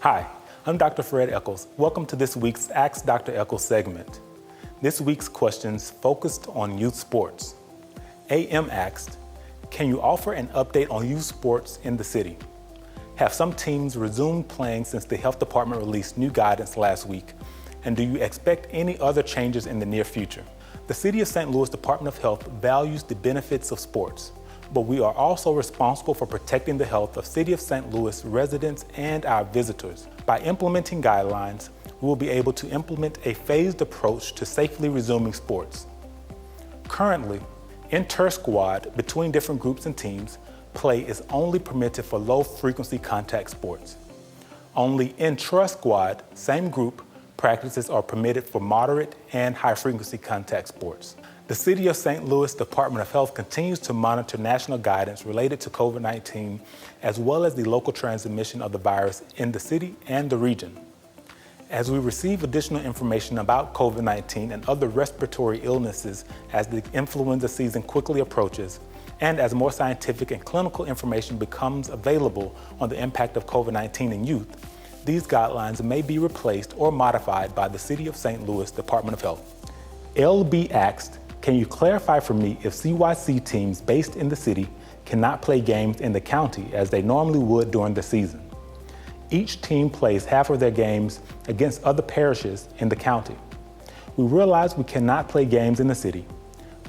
Hi, I'm Dr. Fredrick Echols. Welcome to this week's Ask Dr. Echols segment. This week's questions focused on youth sports. AM asked, can you offer an update on youth sports in the city? Have some teams resumed playing since the health department released new guidance last week? And do you expect any other changes in the near future? The City of St. Louis Department of Health values the benefits of sports, but we are also responsible for protecting the health of City of St. Louis residents and our visitors. By implementing guidelines, we will be able to implement a phased approach to safely resuming sports. Currently, inter-squad between different groups and teams, play is only permitted for low-frequency contact sports. Only intra-squad, same group, practices are permitted for moderate and high-frequency contact sports. The City of St. Louis Department of Health continues to monitor national guidance related to COVID-19, as well as the local transmission of the virus in the city and the region. As we receive additional information about COVID-19 and other respiratory illnesses as the influenza season quickly approaches, and as more scientific and clinical information becomes available on the impact of COVID-19 in youth, these guidelines may be replaced or modified by the City of St. Louis Department of Health. LB asked, can you clarify for me if CYC teams based in the city cannot play games in the county as they normally would during the season? Each team plays half of their games against other parishes in the county. We realize we cannot play games in the city,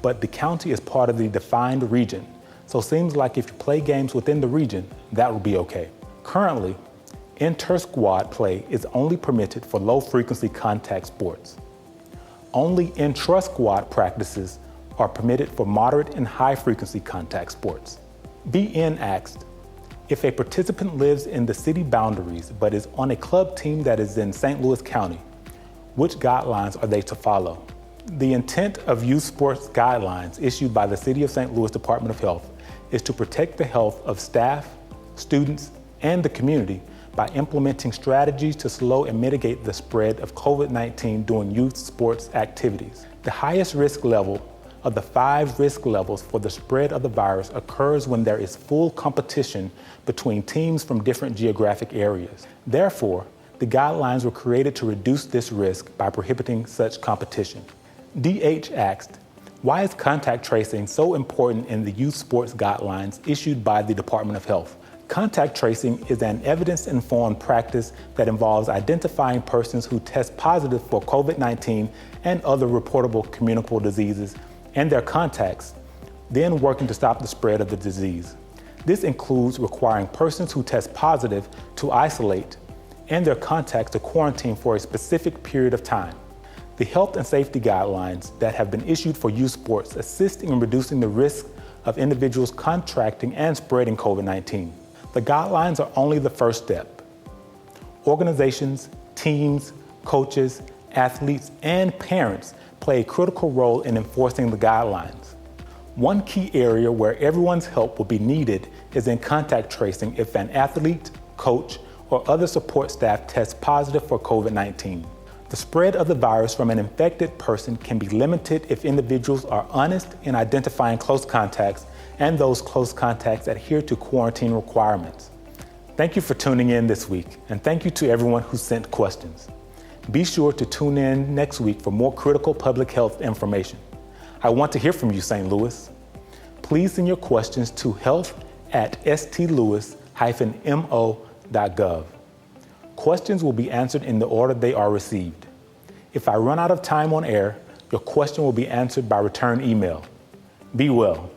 but the county is part of the defined region, so it seems like if you play games within the region, that will be okay. Currently, inter-squad play is only permitted for low-frequency contact sports. Only intra-squad practices are permitted for moderate and high-frequency contact sports. BN asked, if a participant lives in the city boundaries but is on a club team that is in St. Louis County, which guidelines are they to follow? The intent of youth sports guidelines issued by the City of St. Louis Department of Health is to protect the health of staff, students, and the community by implementing strategies to slow and mitigate the spread of COVID-19 during youth sports activities. The highest risk level of the 5 risk levels for the spread of the virus occurs when there is full competition between teams from different geographic areas. Therefore, the guidelines were created to reduce this risk by prohibiting such competition. DH asked, why is contact tracing so important in the youth sports guidelines issued by the Department of Health? Contact tracing is an evidence-informed practice that involves identifying persons who test positive for COVID-19 and other reportable communicable diseases and their contacts, then working to stop the spread of the disease. This includes requiring persons who test positive to isolate and their contacts to quarantine for a specific period of time. The health and safety guidelines that have been issued for youth sports assist in reducing the risk of individuals contracting and spreading COVID-19. The guidelines are only the first step. Organizations, teams, coaches, athletes, and parents play a critical role in enforcing the guidelines. One key area where everyone's help will be needed is in contact tracing if an athlete, coach, or other support staff tests positive for COVID-19. The spread of the virus from an infected person can be limited if individuals are honest in identifying close contacts and those close contacts adhere to quarantine requirements. Thank you for tuning in this week, and thank you to everyone who sent questions. Be sure to tune in next week for more critical public health information. I want to hear from you, St. Louis. Please send your questions to health@stlouis-mo.gov. Questions will be answered in the order they are received. If I run out of time on air, your question will be answered by return email. Be well.